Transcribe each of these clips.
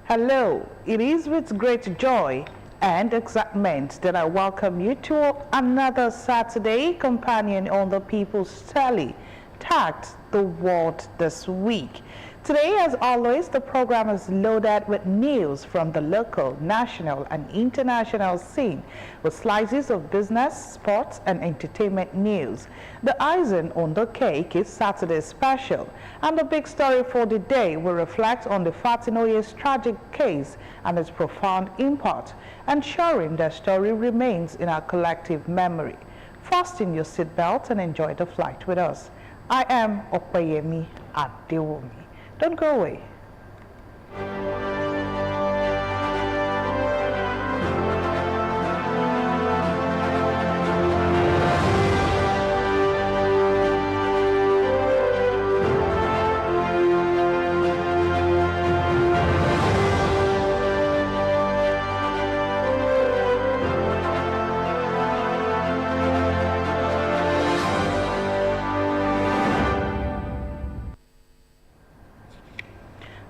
Hello, it is with great joy and excitement that I welcome you to another Saturday companion on the People's Telly, tagged The World This Week. Today, as always, the program is loaded with news from the local, national, and international scene, with slices of business, sports, and entertainment news. The icing on the cake is Saturday's special, and the big story for the day will reflect on the Fatinoye's tragic case and its profound import, ensuring that story remains in our collective memory. Fasten your seatbelt and enjoy the flight with us. I am Opeyemi Adewomi. Don't go away.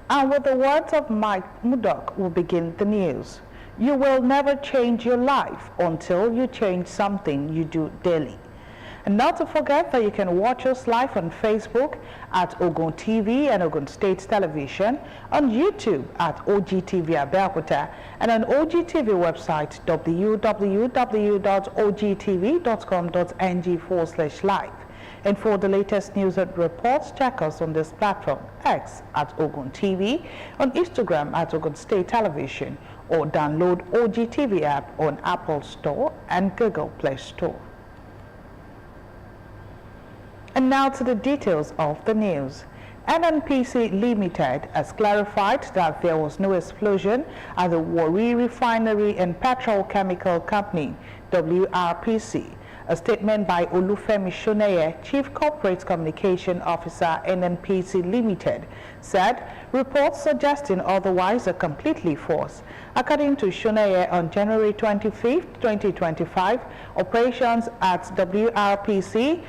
And with the words of Mike Murdoch, we'll begin the news. You will never change your life until you change something you do daily. And not to forget that you can watch us live on Facebook at Ogtv and Ogun State Television, on YouTube at Ogtv Abeokuta, and on Ogtv website www.ogtv.com.ng/live. And for the latest news and reports, check us on this platform, X at Ogun TV, on Instagram at Ogun State Television, or download Ogtv app on Apple Store and Google Play Store. And now to the details of the news. NNPC Limited has clarified that there was no explosion at the Warri Refinery and Petrochemical Company, WRPC. A statement by Olufemi Shoneye, Chief Corporate Communication Officer, NNPC Limited, said reports suggesting otherwise are completely false. According to Shoneye, on January 25, 2025, operations at WRPC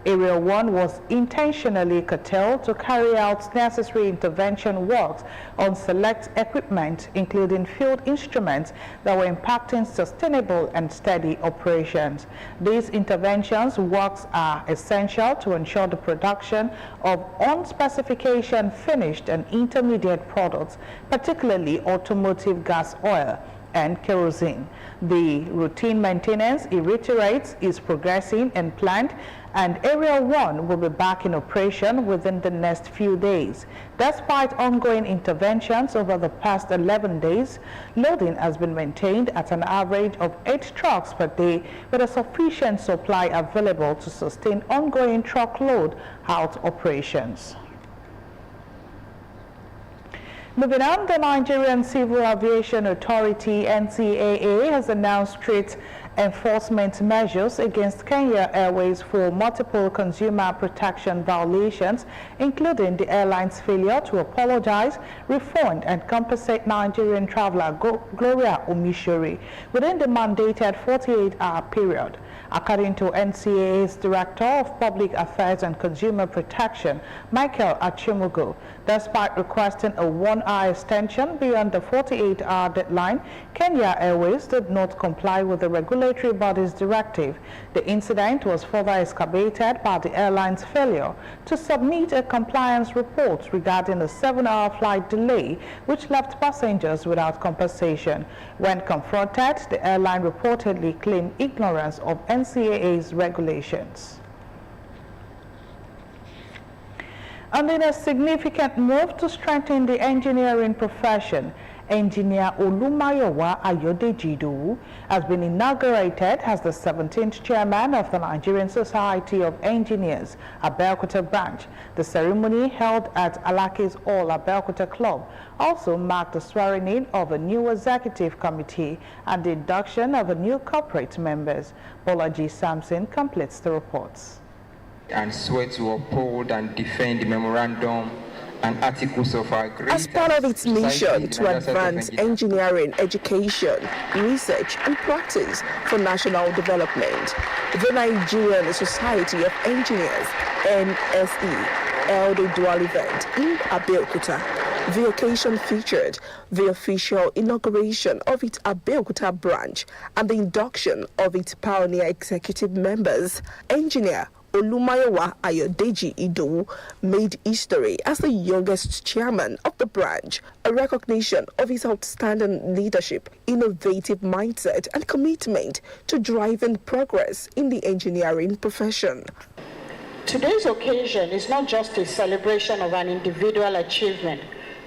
Area 1 was intentionally curtailed to carry out necessary intervention works on select equipment, including field instruments that were impacting sustainable and steady operations. These interventions works are essential to ensure the production of on-specification finished and intermediate products, particularly automotive gas oil and kerosene. The routine maintenance, it reiterates, is progressing and planned, and Area 1 will be back in operation within the next few days. Despite ongoing interventions over the past 11 days, loading has been maintained at an average of 8 trucks per day, with a sufficient supply available to sustain ongoing truckload out operations. Moving on, the Nigerian Civil Aviation Authority, NCAA, has announced strict enforcement measures against Kenya Airways for multiple consumer protection violations, including the airline's failure to apologize, refund, and compensate Nigerian traveler Gloria Omishori within the mandated 48-hour period. According to NCAA's Director of Public Affairs and Consumer Protection, Michael Achimugo, despite requesting a 1-hour extension beyond the 48-hour deadline, Kenya Airways did not comply with the regulatory body's directive. The incident was further exacerbated by the airline's failure to submit a compliance report regarding a 7-hour flight delay, which left passengers without compensation. When confronted, the airline reportedly claimed ignorance of NCAA's regulations. And in a significant move to strengthen the engineering profession, Engineer Olumayowa Ayodejidu has been inaugurated as the 17th chairman of the Nigerian Society of Engineers, Abeokuta branch. The ceremony, held at Alaki's All Abeokuta Club, also marked the swearing-in of a new executive committee and the induction of a new corporate members. Bolaji Samson completes the reports. And swear to uphold and defend the memorandum and articles of agreement. As part of its mission to advance engineering education, research and practice for national development, the Nigerian Society of Engineers, NSE, held a dual event in Abeokuta. The occasion featured the official inauguration of its Abeokuta branch and the induction of its pioneer executive members. Engineer Olumayowa Ayodeji Idowu made history as the youngest chairman of the branch, a recognition of his outstanding leadership, innovative mindset, and commitment to driving progress in the engineering profession. Today's occasion is not just a celebration of an individual achievement,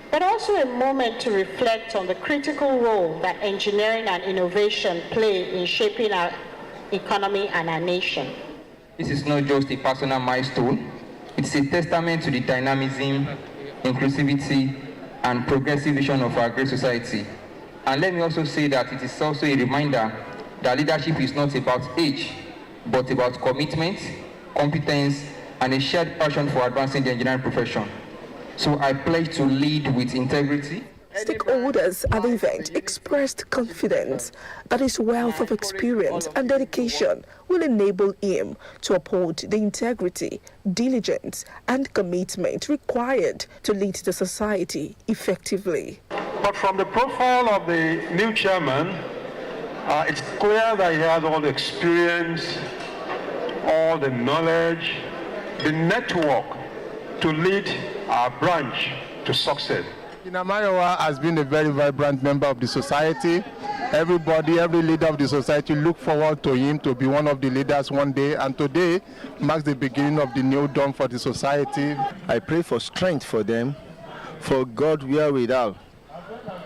but also a moment to reflect on the critical role that engineering and innovation play in shaping our economy and our nation. This is not just a personal milestone, it's a testament to the dynamism, inclusivity, and progressive vision of our great society. And let me also say that it is also a reminder that leadership is not about age, but about commitment, competence, and a shared passion for advancing the engineering profession. So I pledge to lead with integrity. Stakeholders at the event expressed confidence that his wealth of experience and dedication will enable him to uphold the integrity, diligence, and commitment required to lead the society effectively. But from the profile of the new chairman, it's clear that he has all the experience, all the knowledge, the network to lead our branch to success. Mayowa has been a very vibrant member of the society. Everybody, every leader of the society look forward to him to be one of the leaders one day, and today marks the beginning of the new dawn for the society. I pray for strength for them, for God wherewithal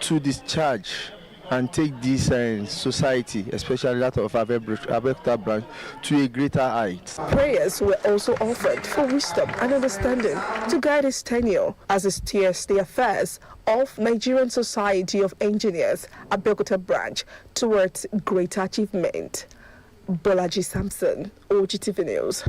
to discharge and take this society, especially that of Abeokuta branch, to a greater height. Prayers were also offered for wisdom and understanding to guide his tenure as he steers the affairs of Nigerian Society of Engineers, Abeokuta branch, towards greater achievement. Bolaji Samson, Ogtv News.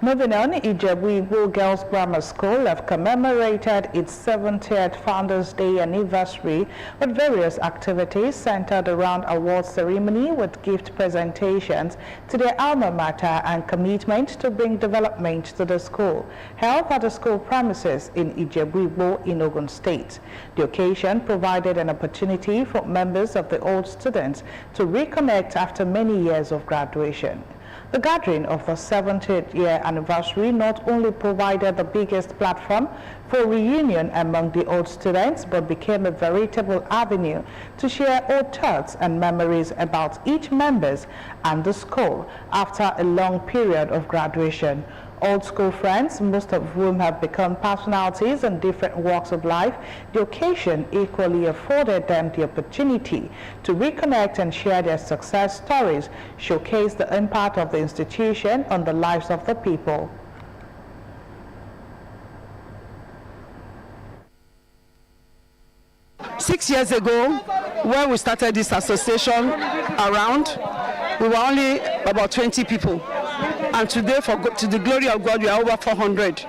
Moving on, Ijebu Girls Grammar School have commemorated its 70th Founders Day anniversary with various activities centered around award ceremony with gift presentations to their alma mater and commitment to bring development to the school, held at the school premises in Ijebu in Ogun State. The occasion provided an opportunity for members of the old students to reconnect after many years of graduation. The gathering of the 70th year anniversary not only provided the biggest platform for reunion among the old students, but became a veritable avenue to share old thoughts and memories about each members and the school after a long period of graduation. Old school friends, most of whom have become personalities in different walks of life, the occasion equally afforded them the opportunity to reconnect and share their success stories, showcase the impact of the institution on the lives of the people. Six years ago, when we started this association around, we were only about 20 people. And today, to the glory of God, we are over 400.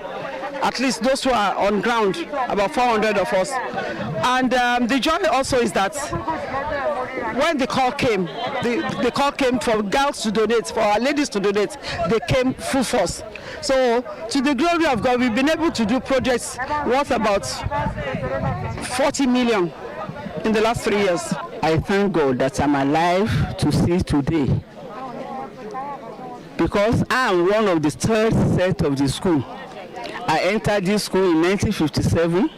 At least those who are on ground, about 400 of us. And the joy also is that when the call came, the call came for girls to donate, for our ladies to donate. They came full force. So, to the glory of God, we've been able to do projects worth about 40 million in the last 3 years. I thank God that I'm alive to see today, because I am one of the third set of the school. I entered this school in 1957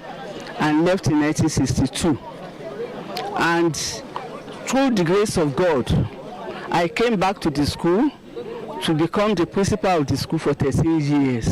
and left in 1962. And through the grace of God, I came back to the school to become the principal of the school for 13 years.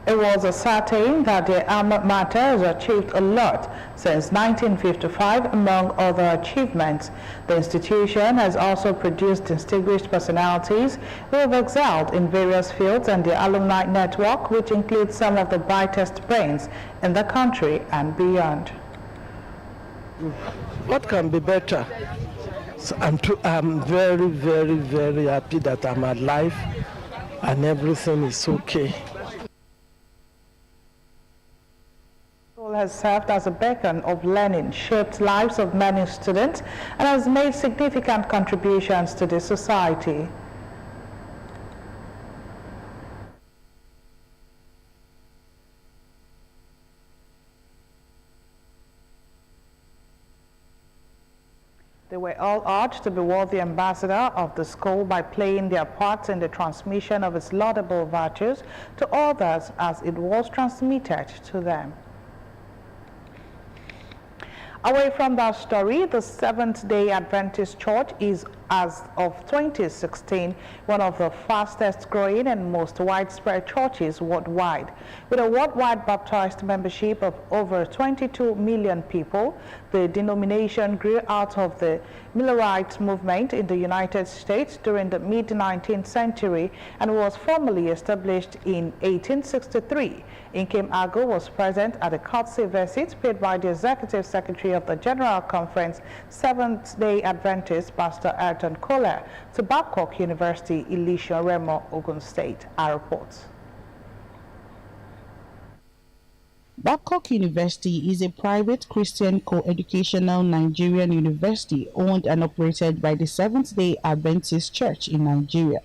It was ascertained that the alma mater has achieved a lot since 1955, among other achievements. The institution has also produced distinguished personalities who have excelled in various fields, and the alumni network, which includes some of the brightest brains in the country and beyond. What can be better? So I'm very, very, very happy that I'm alive and everything is okay. Has served as a beacon of learning, shaped lives of many students, and has made significant contributions to the society. They were all urged to be worthy ambassador of the school by playing their parts in the transmission of its laudable virtues to others as it was transmitted to them. Away from that story, the Seventh-day Adventist Church is, as of 2016, one of the fastest growing and most widespread churches worldwide. With a worldwide baptized membership of over 22 million people, the denomination grew out of the Millerite movement in the United States during the mid-19th century and was formally established in 1863. Nkem Ago was present at a courtesy visit paid by the Executive Secretary of the General Conference, Seventh-day Adventist, Pastor Ayrton Kola, to Babcock University, Elisha Remo, Ogun State. Our report. Babcock University is a private Christian co-educational Nigerian university owned and operated by the Seventh-day Adventist Church in Nigeria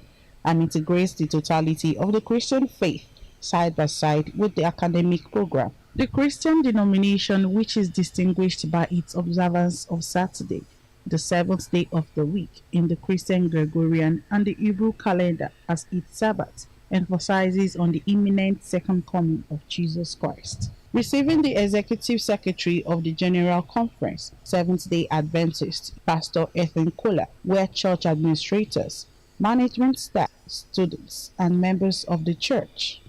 and integrates the totality of the Christian faith side by side with the academic program. The Christian denomination, which is distinguished by its observance of Saturday, the seventh day of the week in the Christian Gregorian and the Hebrew calendar as its Sabbath, emphasizes on the imminent second coming of Jesus Christ. Receiving the Executive Secretary of the General Conference, Seventh-day Adventist, Pastor Ayrton Kola, were church administrators, management staff, students, and members of the church.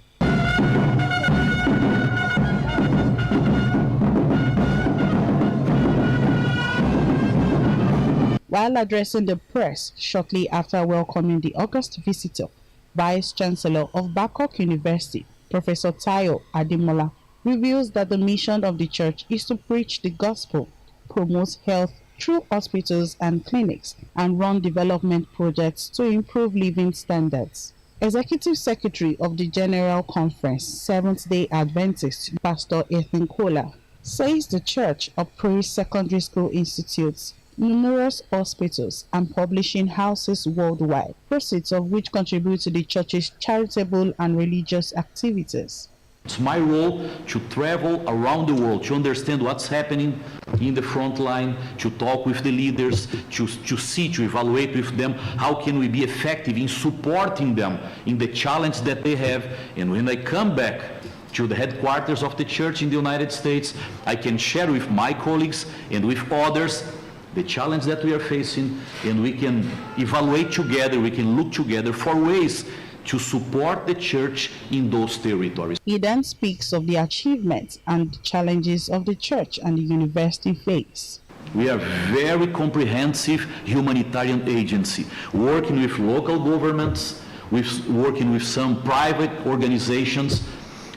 While addressing the press shortly after welcoming the August visitor, Vice-Chancellor of Babcock University, Professor Tayo Ademola, reveals that the mission of the church is to preach the gospel, promote health through hospitals and clinics, and run development projects to improve living standards. Executive Secretary of the General Conference, Seventh-day Adventist, Pastor Ayrton Kola, says the church operates secondary school institutes, numerous hospitals, and publishing houses worldwide, proceeds of which contribute to the church's charitable and religious activities. It's my role to travel around the world, to understand what's happening in the front line, to talk with the leaders, to evaluate with them how can we be effective in supporting them in the challenge that they have. And when I come back to the headquarters of the church in the United States, I can share with my colleagues and with others the challenge that we are facing, and we can evaluate together, we can look together for ways to support the church in those territories. He then speaks of the achievements and challenges of the church and the university face. We are very comprehensive humanitarian agency, working with local governments, working with some private organizations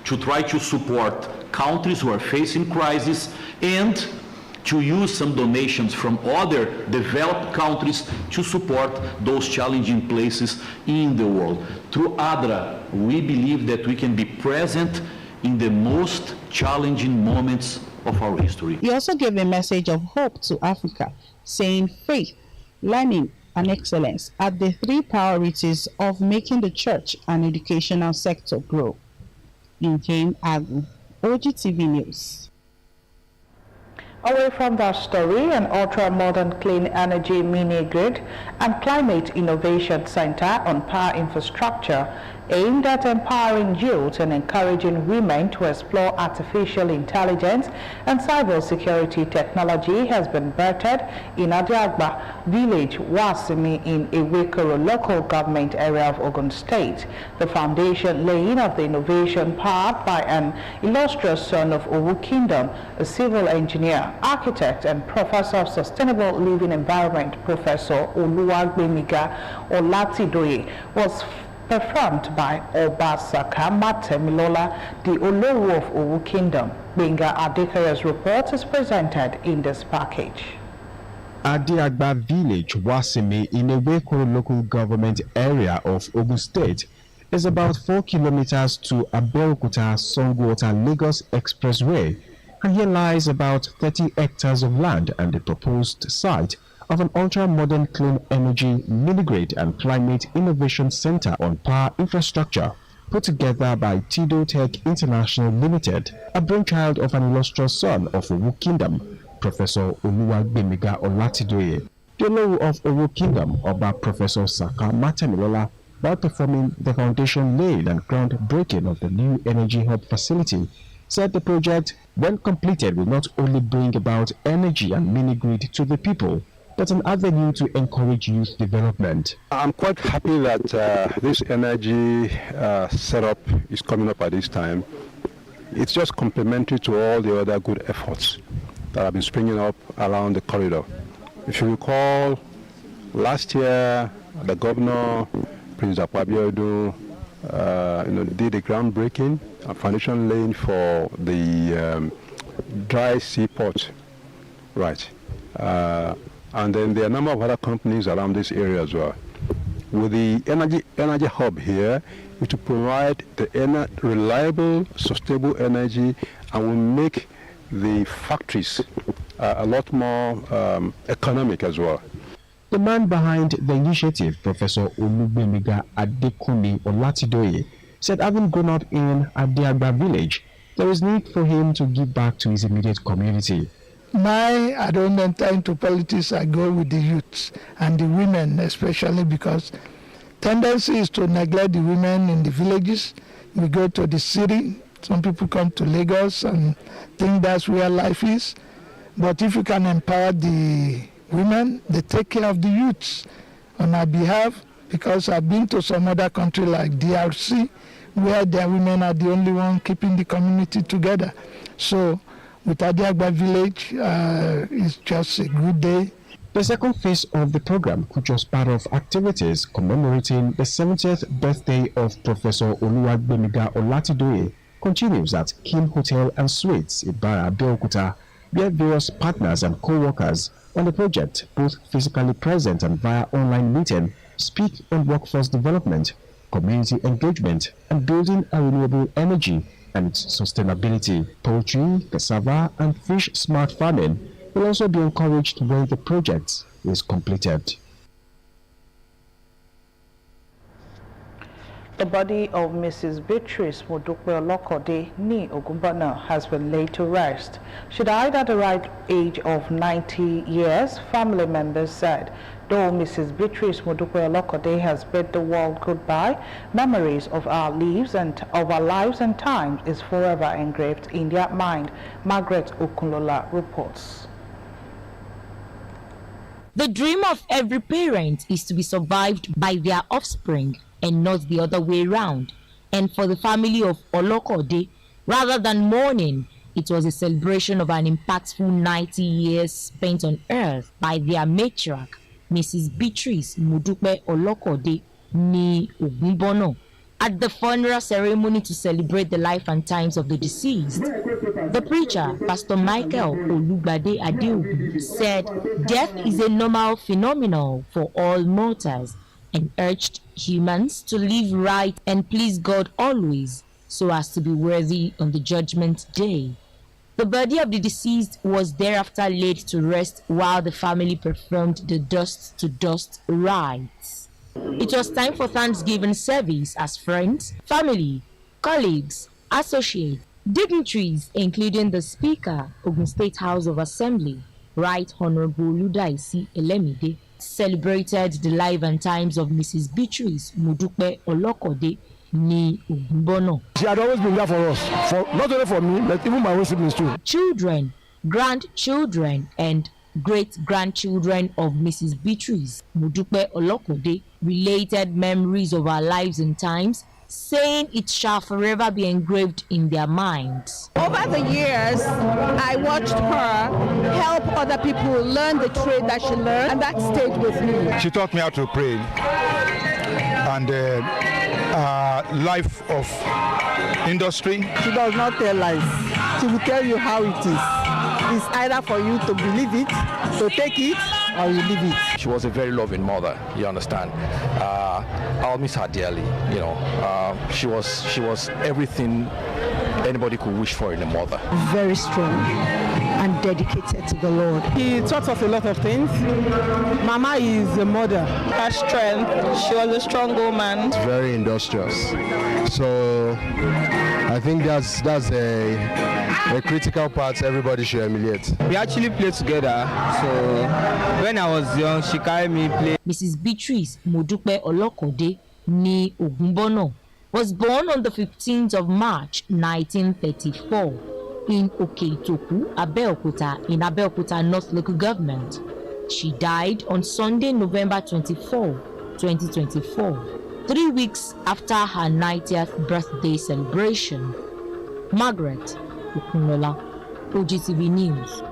to try to support countries who are facing crisis and to use some donations from other developed countries to support those challenging places in the world. Through ADRA, we believe that we can be present in the most challenging moments of our history. He also gave a message of hope to Africa, saying faith, learning, and excellence are the three priorities of making the church and educational sector grow. Nkem Ago, Ogtv News. Away from that story, an ultra-modern clean energy mini-grid and climate innovation center on power infrastructure aimed at empowering youth and encouraging women to explore artificial intelligence and cybersecurity technology has been birthed in Adiagba village, Wasimi, in Ewekoro local government area of Ogun State. The foundation laying of the innovation powered by an illustrious son of Owu Kingdom, a civil engineer, architect, and professor of sustainable living environment, Professor Oluwagbemiga Olatidoye, was performed by Obasaka Matemilola, the Olowo of Owu Kingdom. Benga Adekaya's report is presented in this package. Adiagba village, Wasimi, in Ewekoro local government area of Ogun State, is about 4 kilometers to Abeokuta Songwater Lagos Expressway, and here lies about 30 hectares of land and the proposed site of an ultra-modern clean energy mini-grid and climate innovation center on power infrastructure put together by Tido Tech International Limited, a brainchild of an illustrious son of Owu Kingdom, Professor Oluwagbemiga Olatidoye. The Olowu of Owo Kingdom, Oba Professor Saka Matamilola, while performing the foundation laying and groundbreaking of the new energy hub facility, said the project, when completed, will not only bring about energy and mini-grid to the people, but an avenue to encourage youth development. I'm quite happy that this energy setup is coming up at this time. It's just complementary to all the other good efforts that have been springing up around the corridor. If you recall, last year, the governor, Prince Abeokuta, did a groundbreaking, a foundation laying for the dry seaport, right? And then there are a number of other companies around this area as well. With the energy hub here, it will provide the reliable, sustainable energy, and will make the factories a lot more economic as well. The man behind the initiative, Professor Olugbemiga Adekunle Olatidoye, said having grown up in Adeagba village, there is need for him to give back to his immediate community. I don't enter into politics, I go with the youths and the women especially, because tendency is to neglect the women in the villages. We go to the city, some people come to Lagos and think that's where life is. But if you can empower the women, they take care of the youths on our behalf, because I've been to some other country like DRC, where their women are the only one keeping the community together. So with Adeagba village, it's just a good day. The second phase of the program, which was part of activities commemorating the 70th birthday of Professor Oluwagbemiga Olatidoye, continues at King Hotel and Suites, Ibara, Abeokuta, where various partners and co-workers on the project, both physically present and via online meeting, speak on workforce development, community engagement, and building a renewable energy and its sustainability. Poultry, cassava, and fish smart farming will also be encouraged when the project is completed. The body of Mrs. Beatrice Modupe Olokode Ni Ogunbana has been laid to rest. She died at the ripe age of 90 years, family members said. Though Mrs. Beatrice Modupe Olokode has bid the world goodbye, memories of our lives and times is forever engraved in their mind. Margaret Okunlola reports. The dream of every parent is to be survived by their offspring, and not the other way around. And for the family of Olokode, rather than mourning, it was a celebration of an impactful 90 years spent on earth by their matriarch, Mrs. Beatrice Modupe Olokode Ni Ogunbono. At the funeral ceremony to celebrate the life and times of the deceased, the preacher, Pastor Michael Olugbade Adeokuta, said death is a normal phenomenon for all mortals, and urged humans to live right and please God always, so as to be worthy on the judgment day. The body of the deceased was thereafter laid to rest while the family performed the dust-to-dust rites. It was time for Thanksgiving service as friends, family, colleagues, associates, dignitaries, including the Speaker, Ogun State House of Assembly, Right Honorable Ludaisi Elemide, celebrated the life and times of Mrs. Beatrice Modupe Olokode Ni Ogunbono. She had always been there for us, not only for me, but even my own siblings too. Children, grandchildren, and great-grandchildren of Mrs. Beatrice Modupe Olokode related memories of our lives and times, saying it shall forever be engraved in their minds. Over the years, I watched her help other people learn the trade that she learned, and that stayed with me. She taught me how to pray, and life of industry. She does not tell lies. She will tell you how it is. It's either for you to believe it, to take it, or you leave it. She was a very loving mother, you understand. I'll miss her dearly, you know. She was everything anybody could wish for in a mother. Very strong and dedicated to the Lord. He taught us a lot of things. Mama is a mother. Her strength, she was a strong woman. Very industrious. So I think that's a critical part everybody should emulate. We actually played together, so when I was young, she carried me play. Mrs. Beatrice Modupe Olokode ní Ògúnbọ́nà was born on the 15th of March 1934 in Okeitoku, Abeokuta, in Abeokuta North Local Government. She died on Sunday, November 24, 2024, 3 weeks after her 90th birthday celebration. Margaret Okunola, Ogtv News.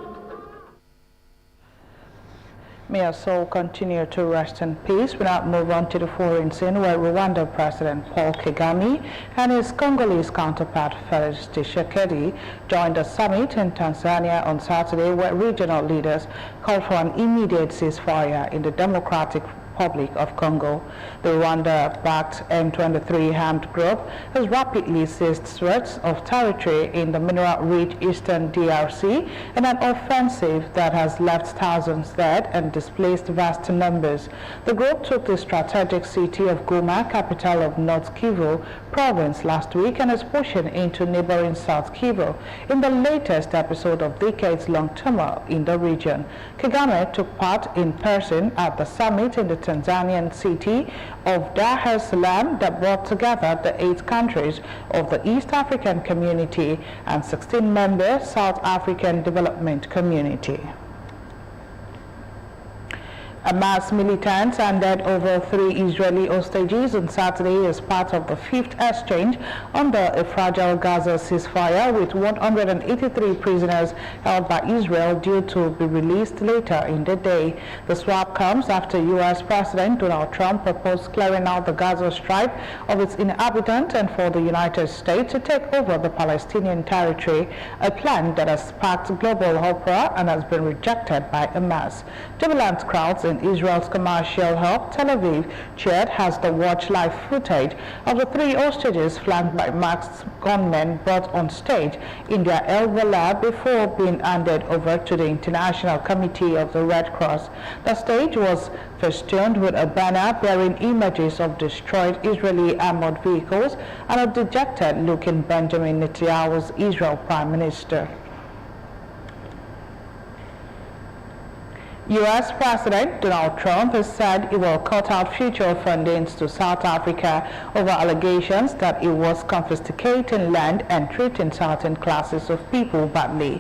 May our soul continue to rest in peace. We now move on to the foreign scene, where Rwanda President Paul Kagame and his Congolese counterpart Felix Tshisekedi joined a summit in Tanzania on Saturday, where regional leaders called for an immediate ceasefire in the Democratic Republic of Congo. The Rwanda-backed M23 armed group has rapidly seized swaths of territory in the mineral-rich eastern DRC in an offensive that has left thousands dead and displaced vast numbers. The group took the strategic city of Goma, capital of North Kivu province, last week and is pushing into neighboring South Kivu in the latest episode of decades-long turmoil in the region. Kagame took part in person at the summit in the Tanzanian city of Dar es Salaam that brought together the 8 countries of the East African Community and 16-member South African Development Community. Hamas militants handed over 3 Israeli hostages on Saturday as part of the 5th exchange under a fragile Gaza ceasefire, with 183 prisoners held by Israel due to be released later in the day. The swap comes after U.S. President Donald Trump proposed clearing out the Gaza Strip of its inhabitants and for the United States to take over the Palestinian territory, a plan that has sparked global uproar and has been rejected by Hamas. Jubilant crowds in Israel's commercial hub, Tel Aviv, cheered as they watched live footage of the 3 hostages flanked by masked gunmen brought on stage in their El Wala before being handed over to the International Committee of the Red Cross. The stage was festooned with a banner bearing images of destroyed Israeli armored vehicles and a dejected-looking Benjamin Netanyahu's Israel Prime Minister. U.S. President Donald Trump has said he will cut out future fundings to South Africa over allegations that it was confiscating land and treating certain classes of people badly.